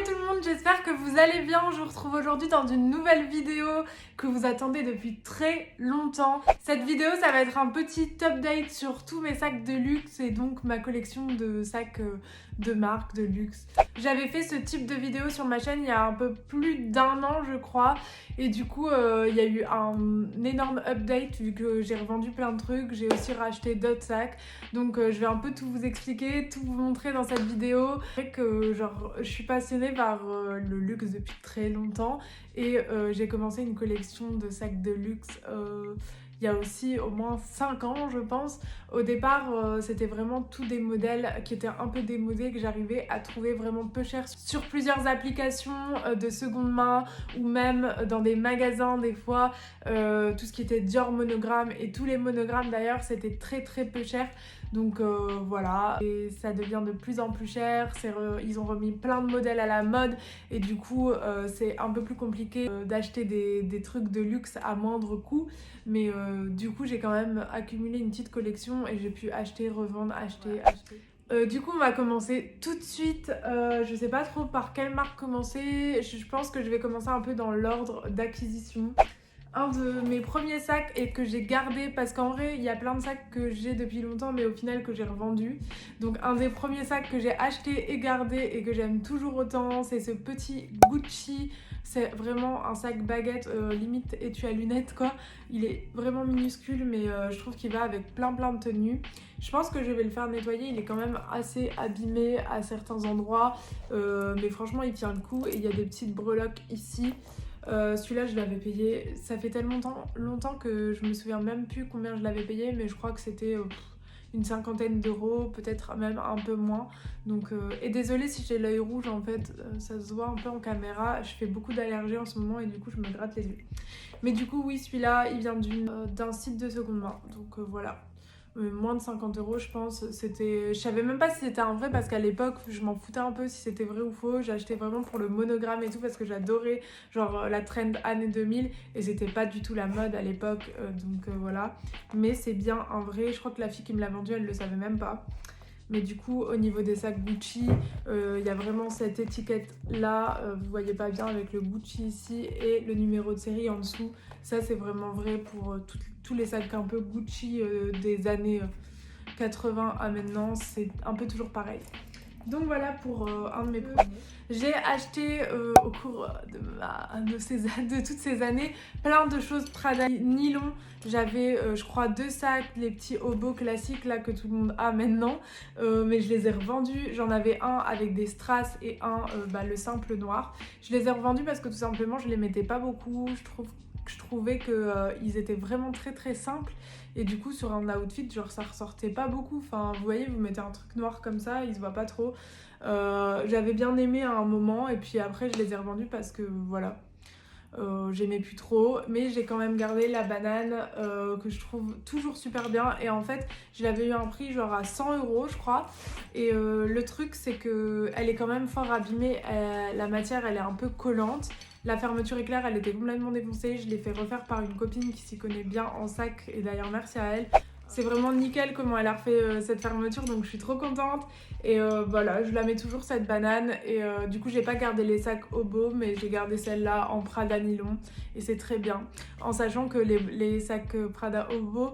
tout le monde, j'espère que vous allez bien. Je vous retrouve aujourd'hui dans une nouvelle vidéo que vous attendez depuis très longtemps. Cette vidéo, ça va être un petit update sur tous mes sacs de luxe et donc ma collection de sacs de marque, de luxe. J'avais fait ce type de vidéo sur ma chaîne il y a un peu plus d'1 an je crois et du coup il y a eu un énorme update vu que j'ai revendu plein de trucs, j'ai aussi racheté d'autres sacs donc je vais un peu tout vous expliquer, tout vous montrer dans cette vidéo. C'est vrai que genre je suis passionnée par le luxe depuis très longtemps et j'ai commencé une collection de sacs de luxe il y a aussi au moins 5 ans je pense. Au départ c'était vraiment tous des modèles qui étaient un peu démodés que j'arrivais à trouver vraiment peu cher sur plusieurs applications de seconde main ou même dans des magasins des fois. Tout ce qui était Dior monogramme et tous les monogrammes d'ailleurs c'était très peu cher. Donc voilà, et ça devient de plus en plus cher, ils ont remis plein de modèles à la mode et du coup c'est un peu plus compliqué d'acheter des trucs de luxe à moindre coût. Mais du coup j'ai quand même accumulé une petite collection et j'ai pu acheter, revendre, acheter. Du coup on va commencer tout de suite, je sais pas trop par quelle marque commencer, je pense que je vais commencer un peu dans l'ordre d'acquisition. Un de mes premiers sacs et que j'ai gardé parce qu'en vrai il y a plein de sacs que j'ai depuis longtemps mais au final que j'ai revendu. Donc un des premiers sacs que j'ai acheté et gardé et que j'aime toujours autant, c'est ce petit Gucci. C'est vraiment un sac baguette limite étui à lunettes quoi. Il est vraiment minuscule mais je trouve qu'il va avec plein de tenues. Je pense que je vais le faire nettoyer, il est quand même assez abîmé à certains endroits mais franchement il tient le coup et il y a des petites breloques ici. Celui-là je l'avais payé, ça fait tellement longtemps que je me souviens même plus combien je l'avais payé, mais je crois que c'était une 50aine d'euros, peut-être même un peu moins. Donc, et désolée si j'ai l'œil rouge en fait, ça se voit un peu en caméra, je fais beaucoup d'allergies en ce moment et du coup je me gratte les yeux. Mais du coup oui, celui-là il vient d'un site de seconde main, donc voilà. Moins de 50 euros je pense, je savais même pas si c'était un vrai parce qu'à l'époque je m'en foutais un peu si c'était vrai ou faux, j'achetais vraiment pour le monogramme et tout parce que j'adorais genre la trend années 2000 et c'était pas du tout la mode à l'époque donc voilà, mais c'est bien un vrai, je crois que la fille qui me l'a vendu elle le savait même pas. Mais du coup au niveau des sacs Gucci il y a vraiment cette étiquette là, vous voyez pas bien avec le Gucci ici et le numéro de série en dessous. Ça c'est vraiment vrai pour tous les sacs un peu Gucci des années 80 à maintenant, c'est un peu toujours pareil. Donc voilà pour un de mes premiers. J'ai acheté au cours de toutes ces années plein de choses Prada nylon. J'avais je crois 2 sacs, les petits hobos classiques là que tout le monde a maintenant, mais je les ai revendus. J'en avais un avec des strass et un le simple noir. Je les ai revendus parce que tout simplement je les mettais pas beaucoup. Je trouvais qu'ils étaient vraiment très simples et du coup sur un outfit genre ça ressortait pas beaucoup. Enfin vous voyez, vous mettez un truc noir comme ça, il se voit pas trop. J'avais bien aimé à un moment et puis après je les ai revendus parce que voilà, j'aimais plus trop, mais j'ai quand même gardé la banane que je trouve toujours super bien et en fait je l'avais eu un prix genre à 100 euros je crois et le truc c'est que elle est quand même fort abîmée, la matière elle est un peu collante, la fermeture éclair elle était complètement défoncée, je l'ai fait refaire par une copine qui s'y connaît bien en sac et d'ailleurs merci à elle. C'est vraiment nickel comment elle a refait cette fermeture donc je suis trop contente et voilà je la mets toujours cette banane et du coup j'ai pas gardé les sacs Obo mais j'ai gardé celle-là en Prada nylon et c'est très bien en sachant que les sacs Prada Obo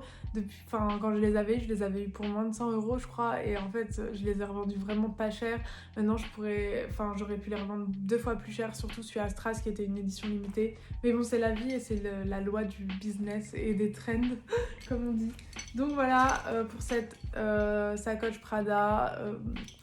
quand je les avais eu pour moins de 100 euros je crois et en fait je les ai revendus vraiment pas cher. Maintenant j'aurais pu les revendre 2 fois plus cher, surtout celui à Strass qui était une édition limitée, mais bon c'est la vie et c'est la loi du business et des trends comme on dit. Donc voilà pour cette sacoche Prada,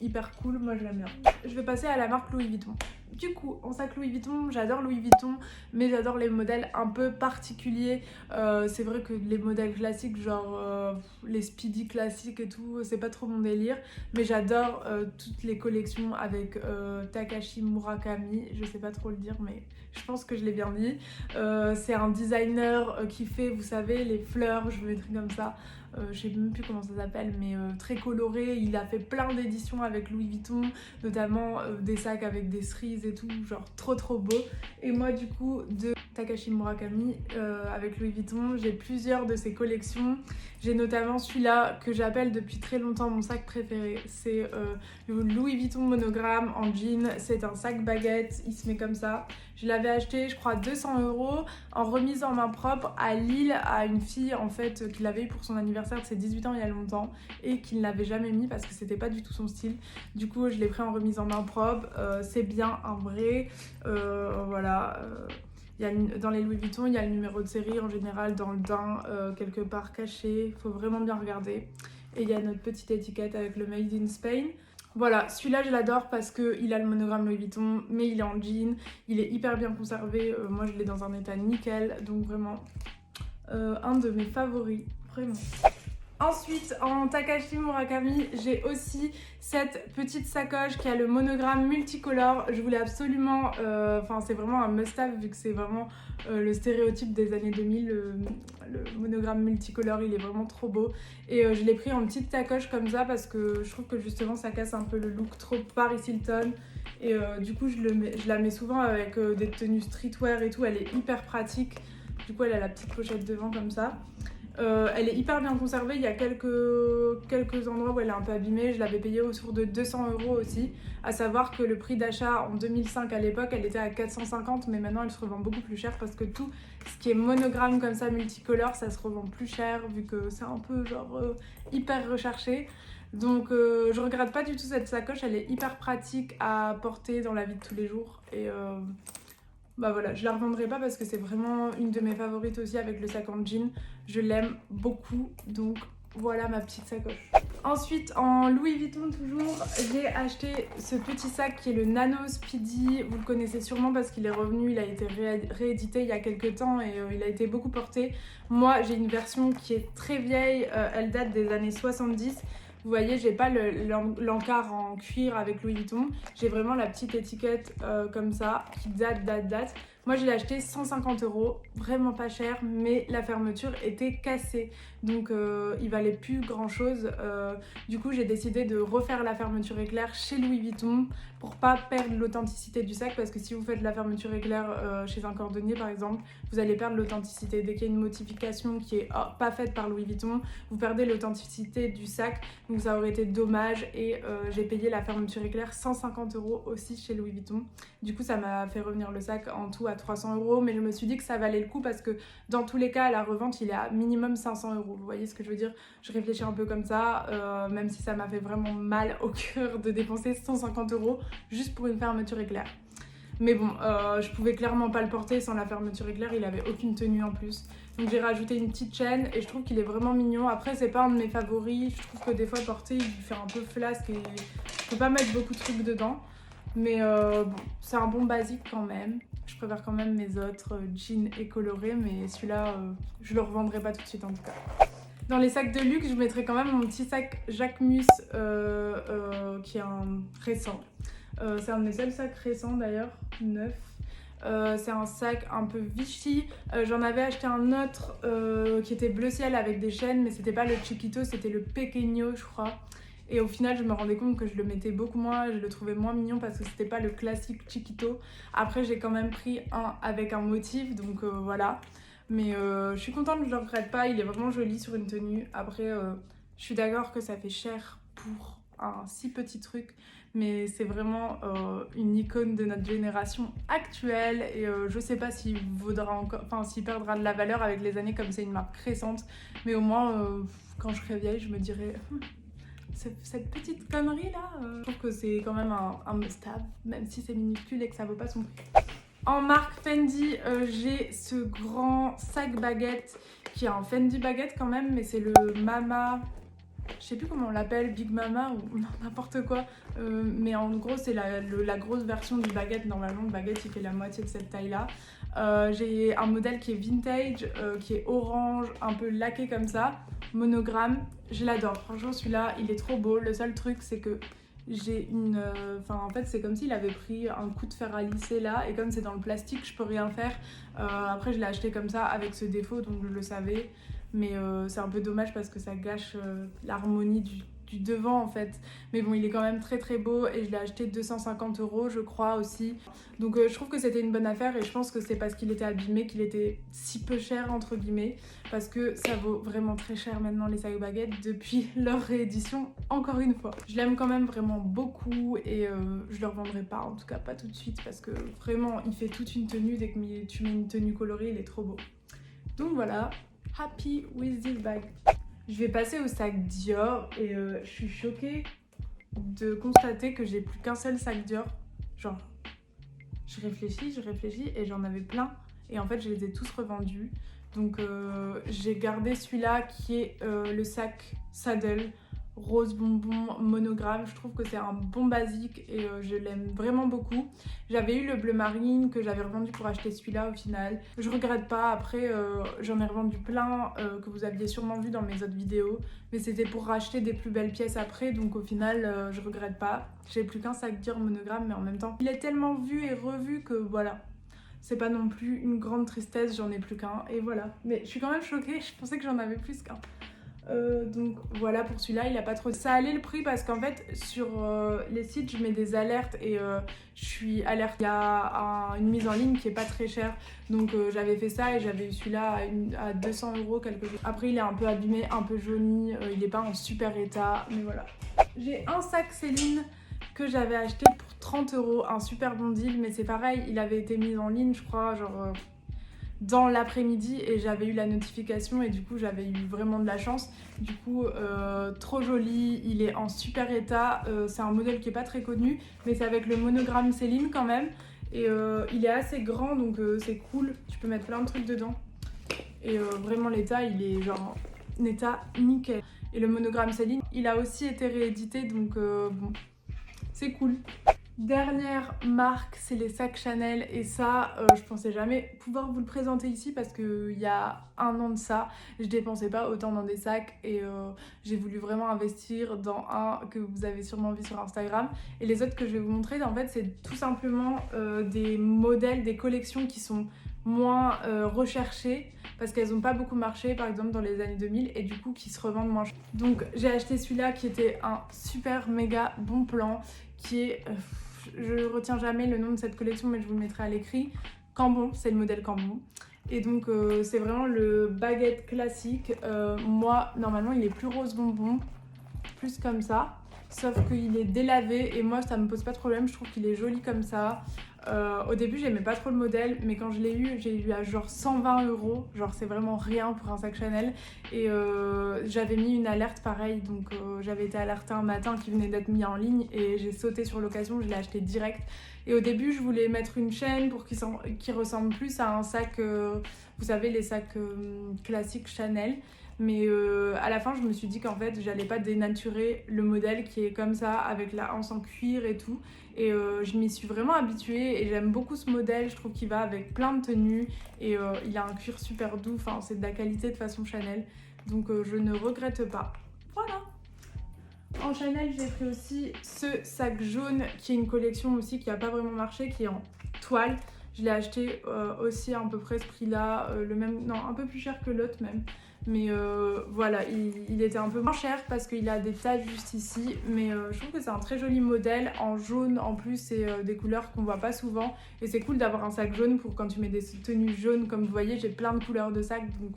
hyper cool, moi je l'aime bien. Je vais passer à la marque Louis Vuitton. Du coup, en sac Louis Vuitton, j'adore Louis Vuitton, mais j'adore les modèles un peu particuliers. C'est vrai que les modèles classiques, genre les Speedy classiques et tout, c'est pas trop mon délire. Mais j'adore toutes les collections avec Takashi Murakami, je sais pas trop le dire, mais je pense que je l'ai bien dit. C'est un designer qui fait, vous savez, les fleurs, je veux des trucs comme ça. Je sais même plus comment ça s'appelle, mais très coloré. Il a fait plein d'éditions avec Louis Vuitton, notamment des sacs avec des cerises et tout, genre trop beau. Et moi du coup de Takashi Murakami avec Louis Vuitton. J'ai plusieurs de ses collections. J'ai notamment celui-là que j'appelle depuis très longtemps mon sac préféré. C'est le Louis Vuitton monogramme en jean. C'est un sac baguette, il se met comme ça. Je l'avais acheté, je crois, 200 € en remise en main propre à Lille à une fille en fait qui l'avait eu pour son anniversaire de ses 18 ans il y a longtemps et qui ne l'avait jamais mis parce que c'était pas du tout son style. Du coup, je l'ai pris en remise en main propre. C'est bien un vrai. Voilà. Dans les Louis Vuitton, il y a le numéro de série en général dans le daim, quelque part caché. Il faut vraiment bien regarder. Et il y a notre petite étiquette avec le Made in Spain. Voilà, celui-là je l'adore parce qu'il a le monogramme Louis Vuitton, mais il est en jean. Il est hyper bien conservé. Moi je l'ai dans un état nickel. Donc vraiment, un de mes favoris. Vraiment. Ensuite, en Takashi Murakami, j'ai aussi cette petite sacoche qui a le monogramme multicolore. Je voulais absolument... c'est vraiment un must-have vu que c'est vraiment le stéréotype des années 2000. Le monogramme multicolore, il est vraiment trop beau. Et je l'ai pris en petite sacoche comme ça parce que je trouve que justement ça casse un peu le look trop Paris Hilton. Et du coup, je la mets souvent avec des tenues streetwear et tout. Elle est hyper pratique. Du coup, elle a la petite pochette devant comme ça. Elle est hyper bien conservée, il y a quelques endroits où elle est un peu abîmée. Je l'avais payée autour de 200 € aussi. À savoir que le prix d'achat en 2005 à l'époque, elle était à 450, mais maintenant elle se revend beaucoup plus cher parce que tout ce qui est monogramme comme ça, multicolore, ça se revend plus cher vu que c'est un peu genre hyper recherché. Donc je regrette pas du tout cette sacoche, elle est hyper pratique à porter dans la vie de tous les jours. Et bah voilà, je la revendrai pas parce que c'est vraiment une de mes favorites aussi avec le sac en jean. Je l'aime beaucoup, donc voilà ma petite sacoche. Ensuite, en Louis Vuitton toujours, j'ai acheté ce petit sac qui est le Nano Speedy. Vous le connaissez sûrement parce qu'il est revenu, il a été réédité il y a quelques temps et il a été beaucoup porté. Moi, j'ai une version qui est très vieille, elle date des années 70. Vous voyez, j'ai pas l'encart en cuir avec Louis Vuitton. J'ai vraiment la petite étiquette comme ça qui date. Moi, je l'ai acheté 150 €, vraiment pas cher, mais la fermeture était cassée. Donc, il valait plus grand chose. Du coup, j'ai décidé de refaire la fermeture éclair chez Louis Vuitton pour pas perdre l'authenticité du sac. Parce que si vous faites la fermeture éclair chez un cordonnier, par exemple, vous allez perdre l'authenticité. Dès qu'il y a une modification qui est pas faite par Louis Vuitton, vous perdez l'authenticité du sac. Donc, ça aurait été dommage. Et j'ai payé la fermeture éclair 150 € aussi chez Louis Vuitton. Du coup, ça m'a fait revenir le sac en tout à 300 €, mais je me suis dit que ça valait le coup parce que dans tous les cas, à la revente, il est à minimum 500 €. Vous voyez ce que je veux dire? Je réfléchis un peu comme ça, même si ça m'a fait vraiment mal au cœur de dépenser 150 € juste pour une fermeture éclair. Mais bon, je pouvais clairement pas le porter sans la fermeture éclair, il avait aucune tenue en plus. Donc j'ai rajouté une petite chaîne et je trouve qu'il est vraiment mignon. Après, c'est pas un de mes favoris, je trouve que des fois porter, il fait un peu flasque et je peux pas mettre beaucoup de trucs dedans. Mais bon, c'est un bon basique quand même. Je préfère quand même mes autres jeans et colorés, mais celui-là, je le revendrai pas tout de suite en tout cas. Dans les sacs de luxe, je mettrai quand même mon petit sac Jacquemus qui est un récent. C'est un de mes seuls sacs récents d'ailleurs, neuf. C'est un sac un peu Vichy. J'en avais acheté un autre qui était bleu ciel avec des chaînes, mais c'était pas le Chiquito, c'était le Pequeño, je crois. Et au final, je me rendais compte que je le mettais beaucoup moins, je le trouvais moins mignon parce que c'était pas le classique Chiquito. Après, j'ai quand même pris un avec un motif, donc voilà. Mais je suis contente, je le regrette pas, il est vraiment joli sur une tenue. Après, je suis d'accord que ça fait cher pour un si petit truc, mais c'est vraiment une icône de notre génération actuelle et je sais pas s'il vaudra encore, enfin s'il perdra de la valeur avec les années comme c'est une marque récente, mais au moins quand je serai vieille, je me dirai cette petite connerie là, je trouve que c'est quand même un must-have, même si c'est minuscule et que ça vaut pas son prix. En marque Fendi, j'ai ce grand sac baguette qui est un Fendi baguette quand même, mais c'est le Mama, je sais plus comment on l'appelle, Big Mama ou n'importe quoi, mais en gros c'est la grosse version du baguette. Normalement le baguette il fait la moitié de cette taille là. J'ai un modèle qui est vintage, qui est orange, un peu laqué comme ça, monogramme, je l'adore, franchement celui-là il est trop beau. Le seul truc c'est que j'ai une... en fait c'est comme s'il avait pris un coup de fer à lisser là, et comme c'est dans le plastique je peux rien faire. Après je l'ai acheté comme ça avec ce défaut, donc je le savais. Mais c'est un peu dommage parce que ça gâche l'harmonie du devant en fait. Mais bon, il est quand même très très beau et je l'ai acheté 250 € je crois aussi. Donc je trouve que c'était une bonne affaire et je pense que c'est parce qu'il était abîmé qu'il était si peu cher entre guillemets. Parce que ça vaut vraiment très cher maintenant les sacs baguettes depuis leur réédition encore une fois. Je l'aime quand même vraiment beaucoup et je le revendrai pas, en tout cas pas tout de suite parce que vraiment il fait toute une tenue. Dès que tu mets une tenue colorée, il est trop beau. Donc voilà, happy with this bag. Je vais passer au sac Dior et je suis choquée de constater que j'ai plus qu'un seul sac Dior. Genre, je réfléchis et j'en avais plein et en fait je les ai tous revendus. Donc j'ai gardé celui-là qui est le sac Saddle rose bonbon monogramme. Je trouve que c'est un bon basique et je l'aime vraiment beaucoup. J'avais eu le bleu marine que j'avais revendu pour acheter celui-là au final. Je regrette pas, après j'en ai revendu plein que vous aviez sûrement vu dans mes autres vidéos, mais c'était pour racheter des plus belles pièces après, donc au final je regrette pas. J'ai plus qu'un sac Dior monogramme, mais en même temps il est tellement vu et revu que voilà. C'est pas non plus une grande tristesse, j'en ai plus qu'un et voilà. Mais je suis quand même choquée, je pensais que j'en avais plus qu'un. Donc voilà pour celui-là, il a pas trop... Ça allait le prix parce qu'en fait sur les sites je mets des alertes et je suis alerte. Il y a une mise en ligne qui est pas très chère. Donc j'avais fait ça et j'avais eu celui-là à 200 € quelque chose. Après il est un peu abîmé, un peu jauni, il est pas en super état, mais voilà. J'ai un sac Céline que j'avais acheté pour 30 €, un super bon deal, mais c'est pareil, il avait été mis en ligne je crois genre dans l'après-midi et j'avais eu la notification et du coup j'avais eu vraiment de la chance. Du coup trop joli, il est en super état, c'est un modèle qui est pas très connu mais c'est avec le monogramme Céline quand même et il est assez grand donc c'est cool, tu peux mettre plein de trucs dedans et vraiment l'état il est genre en état nickel. Et le monogramme Céline il a aussi été réédité donc bon c'est cool. Dernière marque, c'est les sacs Chanel et ça, je pensais jamais pouvoir vous le présenter ici parce qu'il y a un an de ça, je dépensais pas autant dans des sacs et j'ai voulu vraiment investir dans un que vous avez sûrement vu sur Instagram. Et les autres que je vais vous montrer, en fait, c'est tout simplement des modèles, des collections qui sont moins recherchées parce qu'elles n'ont pas beaucoup marché par exemple dans les années 2000 et du coup qui se revendent moins cher. Donc j'ai acheté celui-là qui était un super méga bon plan qui est... je retiens jamais le nom de cette collection mais je vous le mettrai à l'écrit. Cambon, c'est le modèle Cambon. Et donc c'est vraiment le baguette classique. Moi normalement il est plus rose bonbon, plus comme ça. Sauf qu'il est délavé et moi ça me pose pas de problème, je trouve qu'il est joli comme ça. Au début j'aimais pas trop le modèle mais quand je l'ai eu, j'ai eu à genre 120 €, genre c'est vraiment rien pour un sac Chanel et j'avais mis une alerte pareil donc j'avais été alertée un matin qui venait d'être mis en ligne et j'ai sauté sur l'occasion, je l'ai acheté direct et au début je voulais mettre une chaîne pour qu'il ressemble plus à un sac, vous savez les sacs classiques Chanel. Mais à la fin je me suis dit qu'en fait j'allais pas dénaturer le modèle qui est comme ça avec la hanche en cuir et tout et je m'y suis vraiment habituée et j'aime beaucoup ce modèle, je trouve qu'il va avec plein de tenues et il a un cuir super doux, enfin c'est de la qualité de façon Chanel donc je ne regrette pas. Voilà. En Chanel j'ai pris aussi ce sac jaune qui est une collection aussi qui a pas vraiment marché, qui est en toile. Je l'ai acheté aussi à peu près ce prix là, le même, non un peu plus cher que l'autre même. Mais voilà, il était un peu moins cher parce qu'il a des taches juste ici. Mais je trouve que c'est un très joli modèle en jaune. En plus, c'est des couleurs qu'on voit pas souvent. Et c'est cool d'avoir un sac jaune pour quand tu mets des tenues jaunes. Comme vous voyez, j'ai plein de couleurs de sacs. Donc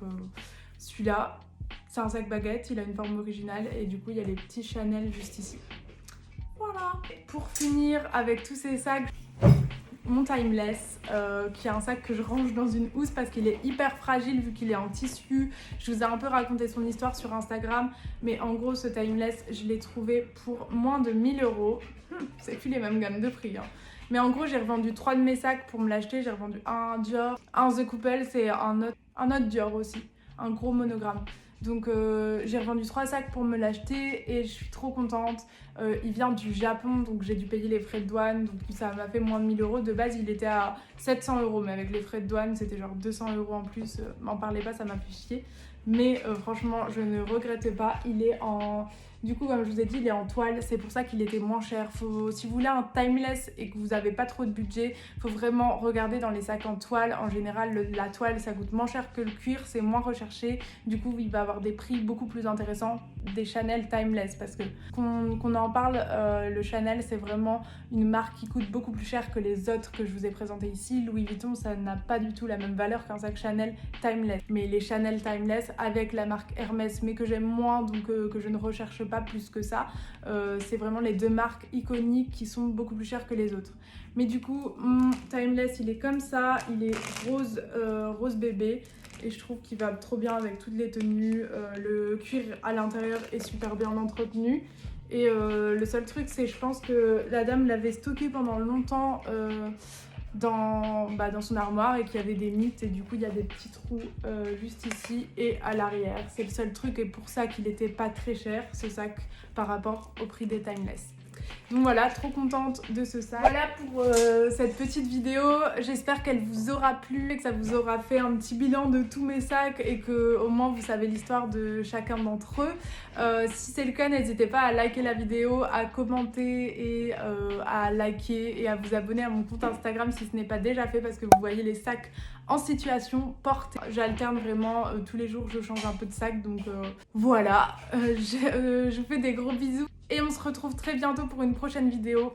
celui-là, c'est un sac baguette. Il a une forme originale. Et du coup, il y a les petits Chanel juste ici. Voilà. Pour finir avec tous ces sacs... mon Timeless qui est un sac que je range dans une housse parce qu'il est hyper fragile vu qu'il est en tissu. Je vous ai un peu raconté son histoire sur Instagram mais en gros ce Timeless je l'ai trouvé pour moins de 1000 €. C'est plus les mêmes gammes de prix hein. Mais en gros j'ai revendu 3 de mes sacs pour me l'acheter. J'ai revendu un Dior, un The Couple, c'est un autre Dior aussi, un gros monogramme. Donc j'ai revendu 3 sacs pour me l'acheter et je suis trop contente. Il vient du Japon donc j'ai dû payer les frais de douane donc ça m'a fait moins de 1000 €. De base il était à 700 € mais avec les frais de douane c'était genre 200 € en plus. M'en parlez pas, ça m'a fait chier. Mais franchement je ne regrette pas. Il est en Du coup, comme je vous ai dit, il est en toile, c'est pour ça qu'il était moins cher. Si vous voulez un timeless et que vous n'avez pas trop de budget, il faut vraiment regarder dans les sacs en toile. En général, la toile, ça coûte moins cher que le cuir, c'est moins recherché. Du coup, il va avoir des prix beaucoup plus intéressants des Chanel timeless. Parce que qu'on en parle, le Chanel, c'est vraiment une marque qui coûte beaucoup plus cher que les autres que je vous ai présentés ici. Louis Vuitton, ça n'a pas du tout la même valeur qu'un sac Chanel timeless. Mais les Chanel timeless avec la marque Hermès, mais que j'aime moins, donc que je ne recherche pas plus que ça, c'est vraiment les deux marques iconiques qui sont beaucoup plus chères que les autres. Mais du coup, mon timeless, il est comme ça, il est rose, rose bébé. Et je trouve qu'il va trop bien avec toutes les tenues. Le cuir à l'intérieur est super bien entretenu. Et le seul truc, c'est je pense que la dame l'avait stocké pendant longtemps dans son armoire et qu'il y avait des mythes. Et du coup, il y a des petits trous juste ici et à l'arrière. C'est le seul truc et pour ça qu'il n'était pas très cher, ce sac, par rapport au prix des timeless. Donc voilà, trop contente de ce sac. Voilà pour cette petite vidéo. J'espère qu'elle vous aura plu et que ça vous aura fait un petit bilan de tous mes sacs et que au moins vous savez l'histoire de chacun d'entre eux. Si c'est le cas, n'hésitez pas à liker la vidéo, à commenter et à liker et à vous abonner à mon compte Instagram si ce n'est pas déjà fait parce que vous voyez les sacs en situation portée. J'alterne vraiment, tous les jours je change un peu de sac, donc voilà. Je vous fais des gros bisous. Et on se retrouve très bientôt pour une prochaine vidéo.